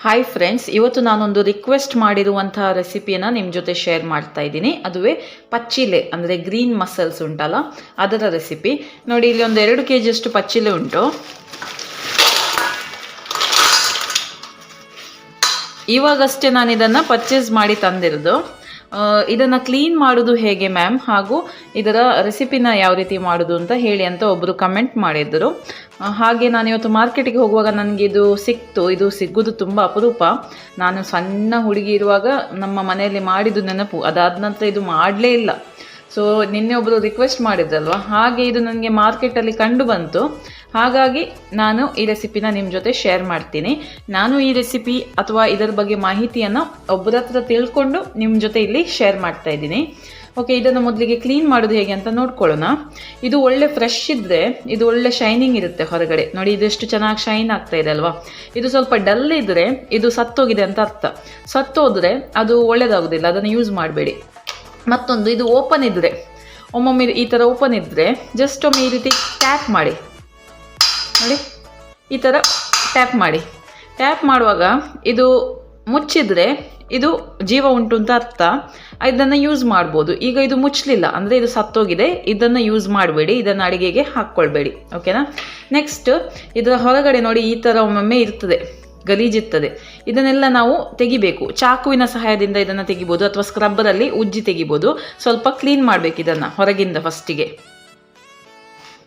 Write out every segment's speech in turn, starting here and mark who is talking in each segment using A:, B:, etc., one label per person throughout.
A: Hi friends, ಇವತ್ತು ನಾನೊಂದು request ಮಾಡಿರುವಂತಹ ರೆಸಿಪಿಯನ್ನು ನಿಮ್ಮ ಜೊತೆ ಶೇರ್ ಮಾಡ್ತಾ ಇದ್ದೀನಿ. ಅದುವೇ ಪಚ್ಚಿಲೆ ಅಂದರೆ ಗ್ರೀನ್ ಮಸಲ್ಸ್ ಉಂಟಲ್ಲ, ಅದರ ರೆಸಿಪಿ. ನೋಡಿ, ಇಲ್ಲಿ ಒಂದು 2 kg ಅಷ್ಟು ಪಚ್ಚಿಲೆ ಉಂಟು. ಇವಾಗಷ್ಟೇ ನಾನು ಇದನ್ನು ಪರ್ಚೇಸ್ ಮಾಡಿ ತಂದಿರೋದು. ಇದನ್ನು ಕ್ಲೀನ್ ಮಾಡೋದು ಹೇಗೆ ಮ್ಯಾಮ್, ಹಾಗೂ ಇದರ ರೆಸಿಪಿನ ಯಾವ ರೀತಿ ಮಾಡೋದು ಅಂತ ಹೇಳಿ ಅಂತ ಒಬ್ಬರು ಕಮೆಂಟ್ ಮಾಡಿದ್ದರು. ಹಾಗೆ ನಾನು ಇವತ್ತು ಮಾರ್ಕೆಟಿಗೆ ಹೋಗುವಾಗ ನನಗೆ ಇದು ಸಿಕ್ತು. ಇದು ಸಿಗೋದು ತುಂಬ ಅಪರೂಪ. ನಾನು ಸಣ್ಣ ಹುಡುಗಿ ಇರುವಾಗ ನಮ್ಮ ಮನೆಯಲ್ಲಿ ಮಾಡಿದ್ದು ನೆನಪು. ಅದಾದ ನಂತರ ಇದು ಮಾಡಲೇ ಇಲ್ಲ. ಸೊ ನಿನ್ನೆ ಒಬ್ಬರು ರಿಕ್ವೆಸ್ಟ್ ಮಾಡಿದ್ರಲ್ವ, ಹಾಗೆ ಇದು ನನಗೆ ಮಾರ್ಕೆಟಲ್ಲಿ ಕಂಡು ಬಂತು. ಹಾಗಾಗಿ ನಾನು ಈ ರೆಸಿಪಿನ ನಿಮ್ಮ ಜೊತೆ ಶೇರ್ ಮಾಡ್ತೀನಿ. ನಾನು ಈ ರೆಸಿಪಿ ಅಥವಾ ಇದರ ಬಗ್ಗೆ ಮಾಹಿತಿಯನ್ನು ಒಬ್ಬರ ಹತ್ರ ತಿಳ್ಕೊಂಡು ನಿಮ್ಮ ಜೊತೆ ಇಲ್ಲಿ ಶೇರ್ ಮಾಡ್ತಾ ಇದ್ದೀನಿ. ಓಕೆ, ಇದನ್ನು ಮೊದಲಿಗೆ ಕ್ಲೀನ್ ಮಾಡೋದು ಹೇಗೆ ಅಂತ ನೋಡ್ಕೊಳ್ಳೋಣ. ಇದು ಒಳ್ಳೆ ಫ್ರೆಶ್ ಇದ್ದರೆ ಇದು ಒಳ್ಳೆ ಶೈನಿಂಗ್ ಇರುತ್ತೆ ಹೊರಗಡೆ. ನೋಡಿ, ಇದೆಷ್ಟು ಚೆನ್ನಾಗಿ ಶೈನ್ ಆಗ್ತಾ ಇದೆ ಅಲ್ವಾ. ಇದು ಸ್ವಲ್ಪ ಡಲ್ ಇದ್ದರೆ ಇದು ಸತ್ತೋಗಿದೆ ಅಂತ ಅರ್ಥ. ಸತ್ತೋದ್ರೆ ಅದು ಒಳ್ಳೆಯದಾಗೋದಿಲ್ಲ, ಅದನ್ನು ಯೂಸ್ ಮಾಡಬೇಡಿ. ಮತ್ತೊಂದು, ಇದು ಓಪನ್ ಇದ್ದರೆ, ಒಮ್ಮೊಮ್ಮೆ ಈ ಥರ ಓಪನ್ ಇದ್ದರೆ ಜಸ್ಟ್ ಒಮ್ಮೆ ಈ ರೀತಿ ಟ್ಯಾಪ್ ಮಾಡಿ. ನೋಡಿ, ಈ ಥರ ಟ್ಯಾಪ್ ಮಾಡಿ. ಟ್ಯಾಪ್ ಮಾಡುವಾಗ ಇದು ಮುಚ್ಚಿದರೆ ಇದು ಜೀವ ಉಂಟು ಅಂತ ಅರ್ಥ. ಇದನ್ನು ಯೂಸ್ ಮಾಡ್ಬೋದು. ಈಗ ಇದು ಮುಚ್ಚಲಿಲ್ಲ ಅಂದರೆ ಇದು ಸತ್ತೋಗಿದೆ. ಇದನ್ನು ಯೂಸ್ ಮಾಡಬೇಡಿ, ಇದನ್ನು ಅಡುಗೆಗೆ ಹಾಕ್ಕೊಳ್ಬೇಡಿ. ಓಕೆನಾ. ನೆಕ್ಸ್ಟ್, ಇದರ ಹೊರಗಡೆ ನೋಡಿ ಈ ಥರ ಒಮ್ಮೊಮ್ಮೆ ಇರ್ತದೆ, ಗಲೀಜಿರ್ತದೆ. ಇದನ್ನೆಲ್ಲ ನಾವು ತೆಗಿಬೇಕು. ಚಾಕುವಿನ ಸಹಾಯದಿಂದ ಇದನ್ನು ತೆಗಿಬೋದು, ಅಥವಾ ಸ್ಕ್ರಬ್ಬರಲ್ಲಿ ಉಜ್ಜಿ ತೆಗಿಬೋದು. ಸ್ವಲ್ಪ ಕ್ಲೀನ್ ಮಾಡಬೇಕು ಇದನ್ನು ಹೊರಗಿಂದ ಫಸ್ಟಿಗೆ.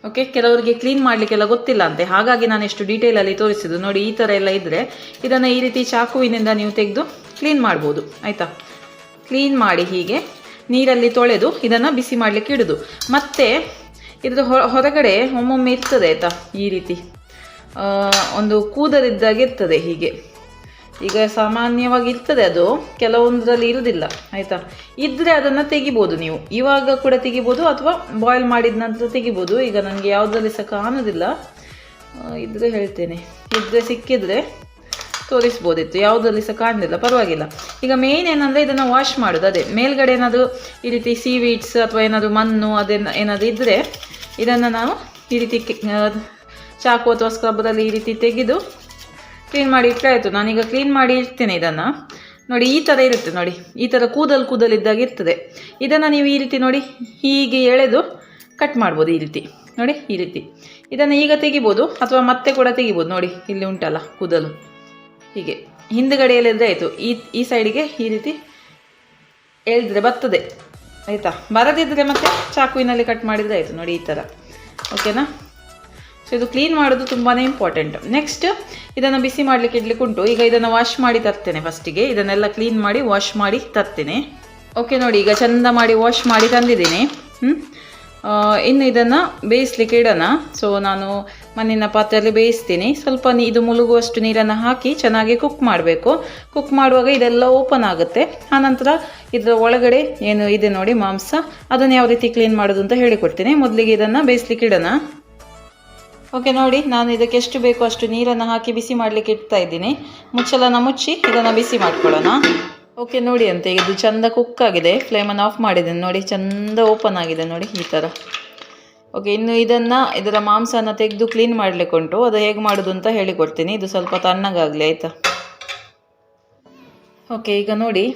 A: ಓಕೆ, ಕೆಲವರಿಗೆ ಕ್ಲೀನ್ ಮಾಡಲಿಕ್ಕೆಲ್ಲ ಗೊತ್ತಿಲ್ಲ ಅಂತೆ, ಹಾಗಾಗಿ ನಾನು ಎಷ್ಟು ಡೀಟೇಲಲ್ಲಿ ತೋರಿಸಿದ್ದು. ನೋಡಿ, ಈ ಥರ ಎಲ್ಲ ಇದ್ದರೆ ಇದನ್ನು ಈ ರೀತಿ ಚಾಕುವಿನಿಂದ ನೀವು ತೆಗೆದು ಕ್ಲೀನ್ ಮಾಡ್ಬೋದು. ಆಯಿತಾ. ಕ್ಲೀನ್ ಮಾಡಿ ಹೀಗೆ ನೀರಲ್ಲಿ ತೊಳೆದು ಇದನ್ನು ಬಿಸಿ ಮಾಡಲಿಕ್ಕೆ ಇಡೋದು. ಮತ್ತು ಇದರ ಹೊರಗಡೆ ಒಮ್ಮೊಮ್ಮೆ ಇರ್ತದೆ ಆಯಿತಾ, ಈ ರೀತಿ ಒಂದು ಕೂದಲಿದ್ದಾಗ ಇರ್ತದೆ ಹೀಗೆ. ಈಗ ಸಾಮಾನ್ಯವಾಗಿ ಇರ್ತದೆ, ಅದು ಕೆಲವೊಂದರಲ್ಲಿ ಇರುವುದಿಲ್ಲ. ಆಯಿತಾ. ಇದ್ದರೆ ಅದನ್ನು ತೆಗಿಬೋದು ನೀವು. ಇವಾಗ ಕೂಡ ತೆಗಿಬೋದು, ಅಥವಾ ಬಾಯ್ಲ್ ಮಾಡಿದ ನಂತರ ತೆಗಿಬೋದು. ಈಗ ನನಗೆ ಯಾವುದರಲ್ಲಿ ಸಹ ಕಾಣೋದಿಲ್ಲ. ಇದ್ದರೆ ಹೇಳ್ತೇನೆ, ಇದ್ದರೆ ಸಿಕ್ಕಿದರೆ ತೋರಿಸ್ಬೋದಿತ್ತು. ಯಾವುದರಲ್ಲಿ ಸಹ ಕಾಣಲಿಲ್ಲ, ಪರವಾಗಿಲ್ಲ. ಈಗ ಮೇನ್ ಏನಂದರೆ ಇದನ್ನು ವಾಶ್ ಮಾಡೋದು. ಅದೇ ಮೇಲ್ಗಡೆ ಏನಾದರೂ ಈ ರೀತಿ ಸೀವೀಡ್ಸ್ ಅಥವಾ ಏನಾದರೂ ಮಣ್ಣು ಏನಾದರೂ ಇದ್ದರೆ ಇದನ್ನು ನಾವು ಈ ರೀತಿ ಚಾಕು ಅಥವಾ ಸ್ಕ್ರಬ್ಬರಲ್ಲಿ ಈ ರೀತಿ ತೆಗೆದು ಕ್ಲೀನ್ ಮಾಡಿ ಇಟ್ಟರೆ ಆಯಿತು. ನಾನೀಗ ಕ್ಲೀನ್ ಮಾಡಿ ಇಡ್ತೇನೆ ಇದನ್ನು. ನೋಡಿ, ಈ ಥರ ಇರುತ್ತೆ. ನೋಡಿ, ಈ ಥರ ಕೂದಲಿದ್ದಾಗ ಇರ್ತದೆ. ಇದನ್ನು ನೀವು ಈ ರೀತಿ ನೋಡಿ ಹೀಗೆ ಎಳೆದು ಕಟ್ ಮಾಡ್ಬೋದು. ಈ ರೀತಿ ನೋಡಿ, ಈ ರೀತಿ ಇದನ್ನು ಈಗ ತೆಗಿಬೋದು, ಅಥವಾ ಮತ್ತೆ ಕೂಡ ತೆಗಿಬೋದು. ನೋಡಿ, ಇಲ್ಲಿ ಉಂಟಲ್ಲ ಕೂದಲು, ಹೀಗೆ ಹಿಂದುಗಡೆಯಲ್ಲಿದ್ದರೆ ಆಯಿತು. ಈ ಸೈಡಿಗೆ ಈ ರೀತಿ ಎಳೆದ್ರೆ ಬರ್ತದೆ. ಆಯಿತಾ. ಬರದಿದ್ದರೆ ಮತ್ತೆ ಚಾಕುವಿನಲ್ಲಿ ಕಟ್ ಮಾಡಿದರೆ ಆಯಿತು. ನೋಡಿ, ಈ ಥರ. ಓಕೆನಾ. ಸೊ ಇದು ಕ್ಲೀನ್ ಮಾಡೋದು ತುಂಬಾ ಇಂಪಾರ್ಟೆಂಟ್. ನೆಕ್ಸ್ಟ್, ಇದನ್ನು ಬಿಸಿ ಮಾಡಲಿಕ್ಕೆ ಇಡ್ಲಿಕ್ಕೆ ಉಂಟು. ಈಗ ಇದನ್ನು ವಾಶ್ ಮಾಡಿ ತರ್ತೇನೆ. ಫಸ್ಟಿಗೆ ಇದನ್ನೆಲ್ಲ ಕ್ಲೀನ್ ಮಾಡಿ ವಾಶ್ ಮಾಡಿ ತರ್ತೇನೆ. ಓಕೆ, ನೋಡಿ, ಈಗ ಚೆಂದ ಮಾಡಿ ವಾಶ್ ಮಾಡಿ ತಂದಿದ್ದೀನಿ. ಇನ್ನು ಇದನ್ನು ಬೇಯಿಸ್ಲಿಕ್ಕೆ ಇಡೋಣ. ಸೊ ನಾನು ಮಣ್ಣಿನ ಪಾತ್ರೆಯಲ್ಲಿ ಬೇಯಿಸ್ತೀನಿ. ಸ್ವಲ್ಪ ಇದು ಮುಳುಗುವಷ್ಟು ನೀರನ್ನು ಹಾಕಿ ಚೆನ್ನಾಗಿ ಕುಕ್ ಮಾಡಬೇಕು. ಕುಕ್ ಮಾಡುವಾಗ ಇದೆಲ್ಲ ಓಪನ್ ಆಗುತ್ತೆ. ಆನಂತರ ಇದರ ಒಳಗಡೆ ಏನು ಇದೆ ನೋಡಿ ಮಾಂಸ, ಅದನ್ನು ಯಾವ ರೀತಿ ಕ್ಲೀನ್ ಮಾಡೋದು ಅಂತ ಹೇಳಿಕೊಡ್ತೀನಿ. ಮೊದಲಿಗೆ ಇದನ್ನು ಬೇಯಿಸ್ಲಿಕ್ಕೆ ಇಡೋಣ. ಓಕೆ, ನೋಡಿ, ನಾನು ಇದಕ್ಕೆ ಎಷ್ಟು ಬೇಕೋ ಅಷ್ಟು ನೀರನ್ನು ಹಾಕಿ ಬಿಸಿ ಮಾಡಲಿಕ್ಕೆ ಇಡ್ತಾ ಇದ್ದೀನಿ. ಮುಚ್ಚಲನ್ನು ಮುಚ್ಚಿ ಇದನ್ನು ಬಿಸಿ ಮಾಡ್ಕೊಳ್ಳೋಣ. ಓಕೆ, ನೋಡಿ ಅಂತ ಇದು ಚೆಂದ ಕುಕ್ ಆಗಿದೆ. ಫ್ಲೇಮನ್ನು ಆಫ್ ಮಾಡಿದ್ದೇನೆ. ನೋಡಿ, ಚೆಂದ ಓಪನ್ ಆಗಿದೆ. ನೋಡಿ, ಈ ಥರ. ಓಕೆ, ಇನ್ನು ಇದರ ಮಾಂಸನ ತೆಗೆದು ಕ್ಲೀನ್ ಮಾಡಲಿಕ್ಕೆ ಉಂಟು. ಅದು ಹೇಗೆ ಮಾಡೋದು ಅಂತ ಹೇಳಿಕೊಡ್ತೀನಿ. ಇದು ಸ್ವಲ್ಪ ತಣ್ಣಗಾಗಲಿ. ಆಯಿತಾ. ಓಕೆ, ಈಗ ನೋಡಿ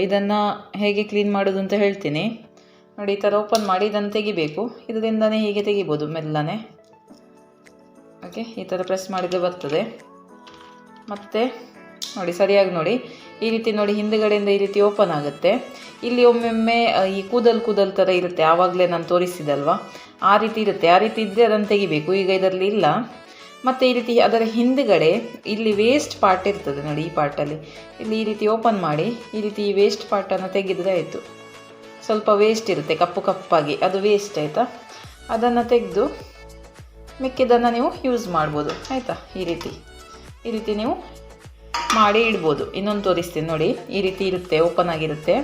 A: ಇದನ್ನು ಹೇಗೆ ಕ್ಲೀನ್ ಮಾಡೋದು ಅಂತ ಹೇಳ್ತೀನಿ. ನೋಡಿ, ಈ ಥರ ಓಪನ್ ಮಾಡಿ ಇದನ್ನು ತೆಗಿಬೇಕು. ಇದರಿಂದನೇ ಹೀಗೆ ತೆಗಿಬೋದು ಮೆಲ್ಲನೆ. ಓಕೆ, ಈ ಥರ ಪ್ರೆಸ್ ಮಾಡಿದರೆ ಬರ್ತದೆ. ಮತ್ತು ನೋಡಿ, ಸರಿಯಾಗಿ ನೋಡಿ, ಈ ರೀತಿ ನೋಡಿ, ಹಿಂದುಗಡೆಯಿಂದ ಈ ರೀತಿ ಓಪನ್ ಆಗುತ್ತೆ. ಇಲ್ಲಿ ಒಮ್ಮೊಮ್ಮೆ ಈ ಕೂದಲು ಥರ ಇರುತ್ತೆ. ಆವಾಗಲೇ ನಾನು ತೋರಿಸಿದಲ್ವ, ಆ ರೀತಿ ಇರುತ್ತೆ. ಆ ರೀತಿ ಇದ್ದರೆ ಅದನ್ನು ತೆಗಿಬೇಕು. ಈಗ ಇದರಲ್ಲಿ ಇಲ್ಲ. ಮತ್ತು ಈ ರೀತಿ ಅದರ ಹಿಂದುಗಡೆ ಇಲ್ಲಿ ವೇಸ್ಟ್ ಪಾರ್ಟ್ ಇರ್ತದೆ. ನೋಡಿ, ಈ ಪಾರ್ಟಲ್ಲಿ ಇಲ್ಲಿ ಈ ರೀತಿ ಓಪನ್ ಮಾಡಿ ಈ ರೀತಿ ಈ ವೇಸ್ಟ್ ಪಾರ್ಟನ್ನು ತೆಗೆದರೆ ಆಯಿತು. ಸ್ವಲ್ಪ ವೇಸ್ಟ್ ಇರುತ್ತೆ, ಕಪ್ಪು ಕಪ್ಪಾಗಿ, ಅದು ವೇಸ್ಟ್. ಆಯಿತಾ. ಅದನ್ನು ತೆಗೆದು ಮಿಕ್ಕಿದ್ದನ್ನು ನೀವು ಯೂಸ್ ಮಾಡ್ಬೋದು. ಆಯಿತಾ. ಈ ರೀತಿ ನೀವು ಮಾಡಿ ಇಡ್ಬೋದು. ಇನ್ನೊಂದು ತೋರಿಸ್ತೀನಿ ನೋಡಿ, ಈ ರೀತಿ ಇರುತ್ತೆ, ಓಪನ್ ಆಗಿರುತ್ತೆ.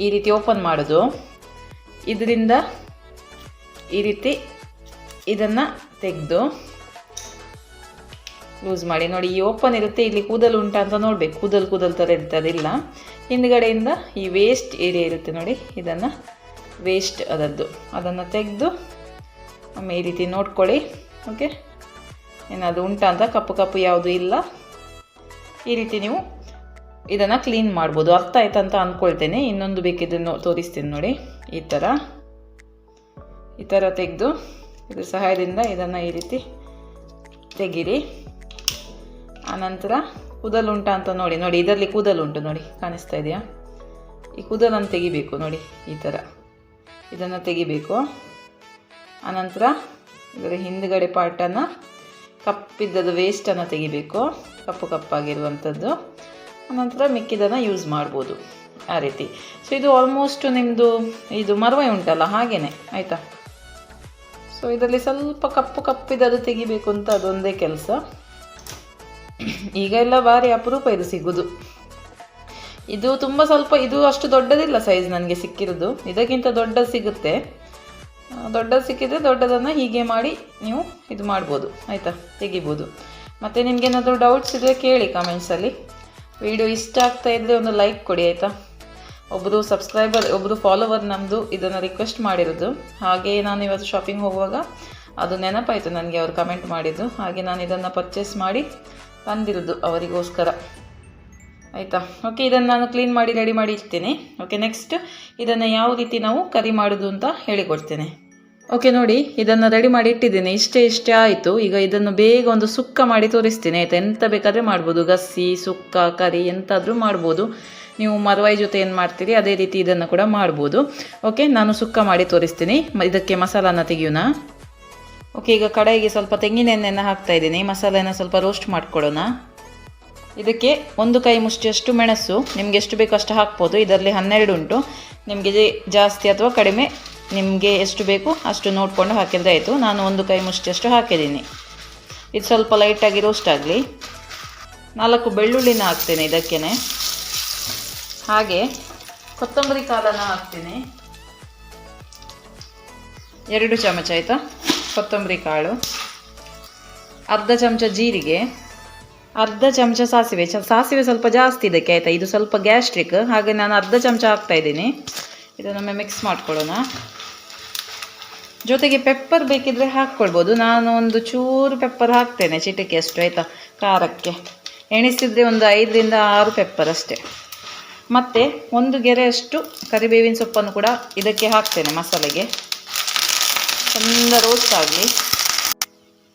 A: ಈ ರೀತಿ ಓಪನ್ ಮಾಡೋದು. ಇದರಿಂದ ಈ ರೀತಿ ಇದನ್ನು ತೆಗೆದು ಲೂಸ್ ಮಾಡಿ. ನೋಡಿ, ಈ ಓಪನ್ ಇರುತ್ತೆ. ಇಲ್ಲಿ ಕೂದಲು ಉಂಟಾ ಅಂತ ನೋಡಬೇಕು. ಕೂದಲು ಥರ ಇರುತ್ತೆ, ಅದಿಲ್ಲ. ಹಿಂದುಗಡೆಯಿಂದ ಈ ವೇಸ್ಟ್ ಏರಿಯಾ ಇರುತ್ತೆ ನೋಡಿ, ಇದನ್ನು ವೇಸ್ಟ್ ಅದನ್ನು ತೆಗೆದು ಒಮ್ಮೆ ಈ ರೀತಿ ನೋಡ್ಕೊಳ್ಳಿ. ಓಕೆ, ಏನಾದರೂ ಉಂಟಾ ಅಂತ, ಕಪ್ಪು ಯಾವುದು ಇಲ್ಲ. ಈ ರೀತಿ ನೀವು ಇದನ್ನು ಕ್ಲೀನ್ ಮಾಡ್ಬೋದು. ಅರ್ಥ ಆಯ್ತು ಅಂತ ಅಂದ್ಕೊಳ್ತೇನೆ. ಇನ್ನೊಂದು ಬೇಕಿದ್ದನ್ನು ತೋರಿಸ್ತೀನಿ ನೋಡಿ. ಈ ಥರ ತೆಗೆದು ಇದ್ರ ಸಹಾಯದಿಂದ ಇದನ್ನು ಈ ರೀತಿ ತೆಗೀರಿ. ಆನಂತರ ಕೂದಲುಂಟ ಅಂತ ನೋಡಿ ಇದರಲ್ಲಿ ಕೂದಲುಂಟು ನೋಡಿ, ಕಾಣಿಸ್ತಾ ಇದೆಯಾ? ಈ ಕೂದಲನ್ನು ತೆಗಿಬೇಕು ನೋಡಿ, ಈ ಥರ ಇದನ್ನು ತೆಗಿಬೇಕು. ಆನಂತರ ಇದರ ಹಿಂದುಗಡೆ ಪಾರ್ಟನ್ನು ಕಪ್ಪಿದ್ದದು ವೇಸ್ಟನ್ನು ತೆಗಿಬೇಕು, ಕಪ್ಪಾಗಿರುವಂಥದ್ದು. ಆನಂತರ ಮಿಕ್ಕಿದನ್ನು ಯೂಸ್ ಮಾಡ್ಬೋದು ಆ ರೀತಿ. ಸೊ ಇದು ಆಲ್ಮೋಸ್ಟ್ ನಿಮ್ಮದು ಇದು ಮರವೇ ಉಂಟಲ್ಲ ಹಾಗೇ ಆಯಿತಾ. ಸೊ ಇದರಲ್ಲಿ ಸ್ವಲ್ಪ ಕಪ್ಪಿದ್ದದು ತೆಗಿಬೇಕು ಅಂತ ಅದೊಂದೇ ಕೆಲಸ. ಈಗ ಎಲ್ಲ ಭಾರಿ ಅಪರೂಪ ಇದು ಸಿಗೋದು. ಇದು ತುಂಬ ಸ್ವಲ್ಪ, ಇದು ಅಷ್ಟು ದೊಡ್ಡದಿಲ್ಲ ಸೈಜ್ ನನಗೆ ಸಿಕ್ಕಿರೋದು. ಇದಕ್ಕಿಂತ ದೊಡ್ಡದು ಸಿಗುತ್ತೆ. ದೊಡ್ಡದು ಸಿಕ್ಕಿದರೆ ದೊಡ್ಡದನ್ನು ಹೀಗೆ ಮಾಡಿ ನೀವು ಇದು ಮಾಡ್ಬೋದು ಆಯಿತಾ, ತೆಗಿಬೋದು. ಮತ್ತು ನಿಮಗೇನಾದರೂ ಡೌಟ್ಸ್ ಇದ್ದರೆ ಕೇಳಿ ಕಮೆಂಟ್ಸಲ್ಲಿ. ವಿಡಿಯೋ ಇಷ್ಟ ಆಗ್ತಾ ಇದ್ದರೆ ಒಂದು ಲೈಕ್ ಕೊಡಿ ಆಯಿತಾ. ಒಬ್ಬರು ಸಬ್ಸ್ಕ್ರೈಬರ್, ಒಬ್ಬರು ಫಾಲೋವರ್ ನಮ್ಮದು ಇದನ್ನು ರಿಕ್ವೆಸ್ಟ್ ಮಾಡಿರೋದು. ಹಾಗೆ ನಾನು ಇವತ್ತು ಶಾಪಿಂಗ್ ಹೋಗುವಾಗ ಅದು ನೆನಪಾಯಿತು ನನಗೆ, ಅವರು ಕಮೆಂಟ್ ಮಾಡಿದ್ದು. ಹಾಗೆ ನಾನು ಇದನ್ನು ಪರ್ಚೇಸ್ ಮಾಡಿ ತಂದಿರೋದು ಅವರಿಗೋಸ್ಕರ ಆಯಿತಾ. ಓಕೆ, ಇದನ್ನು ನಾನು ಕ್ಲೀನ್ ಮಾಡಿ ರೆಡಿ ಮಾಡಿ ಇಡ್ತೇನೆ. ಓಕೆ, ನೆಕ್ಸ್ಟ್ ಇದನ್ನು ಯಾವ ರೀತಿ ನಾವು ಕರಿ ಮಾಡೋದು ಅಂತ ಹೇಳಿಕೊಡ್ತೇನೆ. ಓಕೆ ನೋಡಿ, ಇದನ್ನು ರೆಡಿ ಮಾಡಿ ಇಟ್ಟಿದ್ದೇನೆ. ಇಷ್ಟೇ ಆಯಿತು. ಈಗ ಇದನ್ನು ಬೇಗ ಒಂದು ಸುಕ್ಕ ಮಾಡಿ ತೋರಿಸ್ತೀನಿ ಆಯಿತಾ. ಎಂತ ಬೇಕಾದರೆ ಮಾಡ್ಬೋದು, ಗಸಿ, ಸುಕ್ಕ, ಕರಿ ಎಂತಾದರೂ ಮಾಡ್ಬೋದು. ನೀವು ಮರವಾಯಿ ಜೊತೆ ಏನು ಮಾಡ್ತೀರಿ ಅದೇ ರೀತಿ ಇದನ್ನು ಕೂಡ ಮಾಡ್ಬೋದು. ಓಕೆ, ನಾನು ಸುಕ್ಕ ಮಾಡಿ ತೋರಿಸ್ತೀನಿ. ಇದಕ್ಕೆ ಮಸಾಲಾನ ತೆಗಿಯೋಣ. ಓಕೆ, ಈಗ ಕಡಾಯಿಗೆ ಸ್ವಲ್ಪ ತೆಂಗಿನ ಎಣ್ಣೆಯನ್ನು ಹಾಕ್ತಾಯಿದ್ದೀನಿ. ಮಸಾಲೆನ ಸ್ವಲ್ಪ ರೋಸ್ಟ್ ಮಾಡ್ಕೊಳ್ಳೋಣ. ಇದಕ್ಕೆ 1 ಕೈ ಮುಷ್ಟಿಯಷ್ಟು ಮೆಣಸು, ನಿಮಗೆ ಎಷ್ಟು ಬೇಕೋ ಅಷ್ಟು ಹಾಕ್ಬೋದು. ಇದರಲ್ಲಿ 12 ಉಂಟು. ನಿಮಗೆ ಜಾಸ್ತಿ ಅಥವಾ ಕಡಿಮೆ ನಿಮಗೆ ಎಷ್ಟು ಬೇಕು ಅಷ್ಟು ನೋಡಿಕೊಂಡು ಹಾಕಿದ್ರೆ ಆಯಿತು. ನಾನು 1 ಕೈ ಮುಷ್ಟಿಯಷ್ಟು ಹಾಕಿದ್ದೀನಿ. ಇದು ಸ್ವಲ್ಪ ಲೈಟಾಗಿ ರೋಸ್ಟ್ ಆಗಲಿ. 4 ಬೆಳ್ಳುಳ್ಳಿನ ಹಾಕ್ತೇನೆ ಇದಕ್ಕೇ. ಹಾಗೆ ಕೊತ್ತಂಬರಿ ಕಾಳನ್ನು ಹಾಕ್ತೀನಿ, 2 ಚಮಚ ಆಯಿತಾ. ಕೊತ್ತಂಬರಿ ಕಾಳು, ಅರ್ಧ ಚಮಚ ಜೀರಿಗೆ, ಅರ್ಧ ಚಮಚ ಸಾಸಿವೆ. ಸಾಸಿವೆ ಸ್ವಲ್ಪ ಜಾಸ್ತಿ ಇದಕ್ಕೆ ಆಯಿತಾ. ಇದು ಸ್ವಲ್ಪ ಗ್ಯಾಸ್ಟ್ರಿಕ್, ಹಾಗೆ ನಾನು ಅರ್ಧ ಚಮಚ ಹಾಕ್ತಾಯಿದ್ದೀನಿ. ಇದನ್ನೊಮ್ಮೆ ಮಿಕ್ಸ್ ಮಾಡ್ಕೊಳ್ಳೋಣ. ಜೊತೆಗೆ ಪೆಪ್ಪರ್ ಬೇಕಿದ್ದರೆ ಹಾಕ್ಕೊಳ್ಬೋದು. ನಾನು ಒಂದು ಚೂರು ಪೆಪ್ಪರ್ ಹಾಕ್ತೇನೆ, ಚಿಟಿಕೆ ಅಷ್ಟು ಆಯಿತಾ, ಖಾರಕ್ಕೆ. ಎಣಿಸಿದರೆ ಒಂದು 5 ರಿಂದ 6 ಪೆಪ್ಪರ್ ಅಷ್ಟೇ. ಮತ್ತು 1 ಗೆರೆಯಷ್ಟು ಕರಿಬೇವಿನ ಸೊಪ್ಪನ್ನು ಕೂಡ ಇದಕ್ಕೆ ಹಾಕ್ತೇನೆ ಮಸಾಲೆಗೆ. ಚಂದ ರೋಸ್ಟ್ ಆಗಲಿ.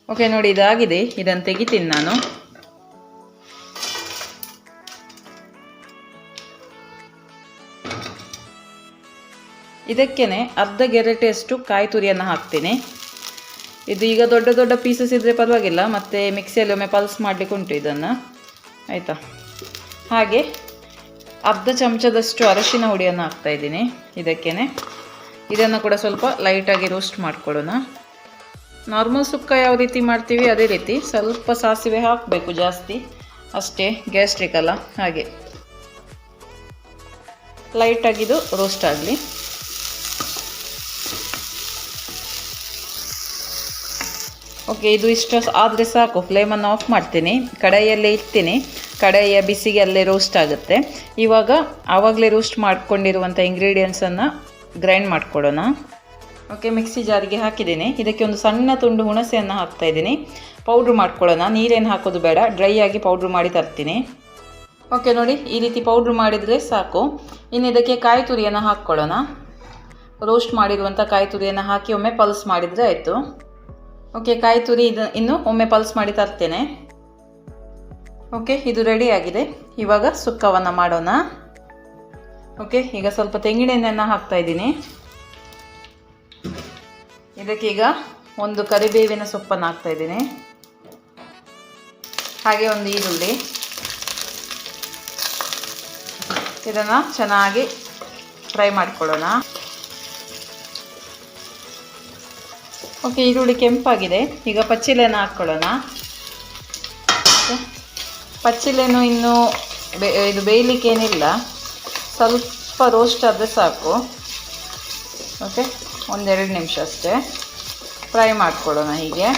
A: ಓಕೆ ನೋಡಿ, ಇದಾಗಿದೆ. ಇದನ್ನು ತೆಗಿತೀನಿ ನಾನು. ಇದಕ್ಕೇ ಅರ್ಧ ಗೆರಟೆಯಷ್ಟು ಕಾಯಿ ತುರಿಯನ್ನು ಹಾಕ್ತೀನಿ. ಇದು ಈಗ ದೊಡ್ಡ ದೊಡ್ಡ ಪೀಸಸ್ ಇದ್ದರೆ ಪರವಾಗಿಲ್ಲ, ಮತ್ತು ಮಿಕ್ಸಿಯಲ್ಲಿ ಒಮ್ಮೆ ಪಲ್ಸ್ ಮಾಡಲಿಕ್ಕೆ ಉಂಟು ಇದನ್ನು ಆಯಿತಾ. ಹಾಗೆ ಅರ್ಧ ಚಮಚದಷ್ಟು ಅರಶಿನ ಹುಡಿಯನ್ನು ಹಾಕ್ತಾಯಿದ್ದೀನಿ ಇದಕ್ಕೇ. ಇದನ್ನು ಕೂಡ ಸ್ವಲ್ಪ ಲೈಟಾಗಿ ರೋಸ್ಟ್ ಮಾಡ್ಕೊಳ್ಳೋಣ. ನಾರ್ಮಲ್ ಸುಕ್ಕ ಯಾವ ರೀತಿ ಮಾಡ್ತೀವಿ ಅದೇ ರೀತಿ. ಸ್ವಲ್ಪ ಸಾಸಿವೆ ಹಾಕಬೇಕು ಜಾಸ್ತಿ, ಅಷ್ಟೇ, ಗ್ಯಾಸ್ಟ್ರಿಕ್ ಅಲ್ಲ. ಹಾಗೆ ಲೈಟಾಗಿದು ರೋಸ್ಟ್ ಆಗಲಿ. ಓಕೆ, ಇದು ಇಷ್ಟು ಆದರೆ ಸಾಕು. ಫ್ಲೇಮನ್ನು ಆಫ್ ಮಾಡ್ತೀನಿ, ಕಡಾಯಿಯಲ್ಲೇ ಇಡ್ತೀನಿ. ಕಡಾಯಿಯ ಬಿಸಿಗೆ ಅಲ್ಲೇ ರೋಸ್ಟ್ ಆಗುತ್ತೆ. ಇವಾಗ ಆವಾಗಲೇ ರೋಸ್ಟ್ ಮಾಡ್ಕೊಂಡಿರುವಂಥ ಇಂಗ್ರೀಡಿಯೆಂಟ್ಸನ್ನು ಗ್ರೈಂಡ್ ಮಾಡ್ಕೊಳ್ಳೋಣ. ಓಕೆ, ಮಿಕ್ಸಿ ಜಾರಿಗೆ ಹಾಕಿದ್ದೀನಿ. ಇದಕ್ಕೆ ಒಂದು ಸಣ್ಣ ತುಂಡು ಹುಣಸೆಯನ್ನು ಹಾಕ್ತಾಯಿದ್ದೀನಿ. ಪೌಡ್ರ್ ಮಾಡ್ಕೊಳ್ಳೋಣ. ನೀರೇನು ಹಾಕೋದು ಬೇಡ, ಡ್ರೈ ಆಗಿ ಪೌಡ್ರ್ ಮಾಡಿ ತರ್ತೀನಿ. ಓಕೆ ನೋಡಿ, ಈ ರೀತಿ ಪೌಡ್ರ್ ಮಾಡಿದರೆ ಸಾಕು. ಇನ್ನು ಇದಕ್ಕೆ ಕಾಯಿ ತುರಿಯನ್ನು ಹಾಕ್ಕೊಳ್ಳೋಣ. ರೋಸ್ಟ್ ಮಾಡಿರುವಂಥ ಕಾಯಿ ತುರಿಯನ್ನು ಹಾಕಿ ಒಮ್ಮೆ ಪಲ್ಸ್ ಮಾಡಿದರೆ ಆಯಿತು. ಓಕೆ, ಕಾಯಿ ತುರಿ ಇನ್ನು ಒಮ್ಮೆ ಪಲ್ಸ್ ಮಾಡಿ ತರ್ತೇನೆ. ಓಕೆ, ಇದು ರೆಡಿ ಆಗಿದೆ. ಇವಾಗ ಸುಕ್ಕವನ್ನು ಮಾಡೋಣ. ಓಕೆ, ಈಗ ಸ್ವಲ್ಪ ತೆಂಗಿನ ಎಣ್ಣೆಯನ್ನು ಹಾಕ್ತಾಯಿದ್ದೀನಿ. ಇದಕ್ಕೀಗ 1 ಕರಿಬೇವಿನ ಸೊಪ್ಪನ್ನು ಹಾಕ್ತಾಯಿದ್ದೀನಿ. ಹಾಗೆ 1 ಈರುಳ್ಳಿ. ಇದನ್ನು ಚೆನ್ನಾಗಿ ಫ್ರೈ ಮಾಡ್ಕೊಳ್ಳೋಣ. ಓಕೆ, ಈರುಳ್ಳಿ ಕೆಂಪಾಗಿದೆ. ಈಗ ಪಚ್ಚಿಲೆಯನ್ನು ಹಾಕ್ಕೊಳ್ಳೋಣ. ಪಚ್ಚಿಲೆನೂ ಇನ್ನೂ ಇದು ಬೇಯಲಿಕ್ಕೇನಿಲ್ಲ, ಸ್ವಲ್ಪ ರೋಸ್ಟ್ ಆದರೆ ಸಾಕು. ಓಕೆ, 1-2 ನಿಮಿಷ ಅಷ್ಟೇ ಫ್ರೈ ಮಾಡ್ಕೊಳ್ಳೋಣ ಹೀಗೆ.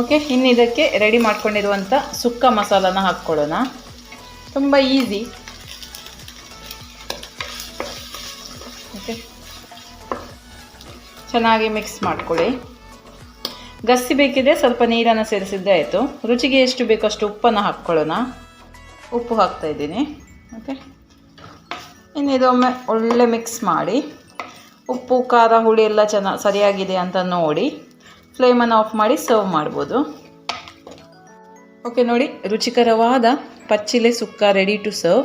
A: ಓಕೆ, ಇನ್ನು ಇದಕ್ಕೆ ರೆಡಿ ಮಾಡ್ಕೊಂಡಿರುವಂಥ ಸುಕ್ಕ ಮಸಾಲನ ಹಾಕ್ಕೊಳ್ಳೋಣ. ತುಂಬ ಈಸಿ. ಓಕೆ, ಚೆನ್ನಾಗಿ ಮಿಕ್ಸ್ ಮಾಡ್ಕೊಳ್ಳಿ. ಗಸಿ ಬೇಕಿದ್ರೆ ಸ್ವಲ್ಪ ನೀರನ್ನು ಸೇರಿಸಿದ್ದೇ ಆಯಿತು. ರುಚಿಗೆ ಎಷ್ಟು ಬೇಕೋ ಅಷ್ಟು ಉಪ್ಪನ್ನು ಹಾಕ್ಕೊಳ್ಳೋಣ. ಉಪ್ಪು ಹಾಕ್ತಾಯಿದ್ದೀನಿ. ಓಕೆ, ಇನ್ನು ಇದೊಮ್ಮೆ ಒಳ್ಳೆ ಮಿಕ್ಸ್ ಮಾಡಿ ಉಪ್ಪು ಖಾರ ಹುಳಿ ಎಲ್ಲ ಸರಿಯಾಗಿದೆ ಅಂತ ನೋಡಿ ಫ್ಲೇಮನ್ನು ಆಫ್ ಮಾಡಿ ಸರ್ವ್ ಮಾಡ್ಬೋದು. ಓಕೆ ನೋಡಿ, ರುಚಿಕರವಾದ ಪಚ್ಚಿಲೆ ಸುಕ್ಕ ರೆಡಿ ಟು ಸರ್ವ್.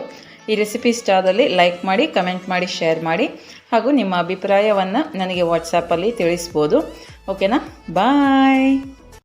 A: ಈ ರೆಸಿಪಿ ಇಷ್ಟ ಆದಲ್ಲಿ ಲೈಕ್ ಮಾಡಿ, ಕಮೆಂಟ್ ಮಾಡಿ, ಶೇರ್ ಮಾಡಿ, ಹಾಗೂ ನಿಮ್ಮ ಅಭಿಪ್ರಾಯವನ್ನು ನನಗೆ ವಾಟ್ಸಾಪಲ್ಲಿ ತಿಳಿಸ್ಬೋದು. ಓಕೆನಾ? ಬಾಯ್.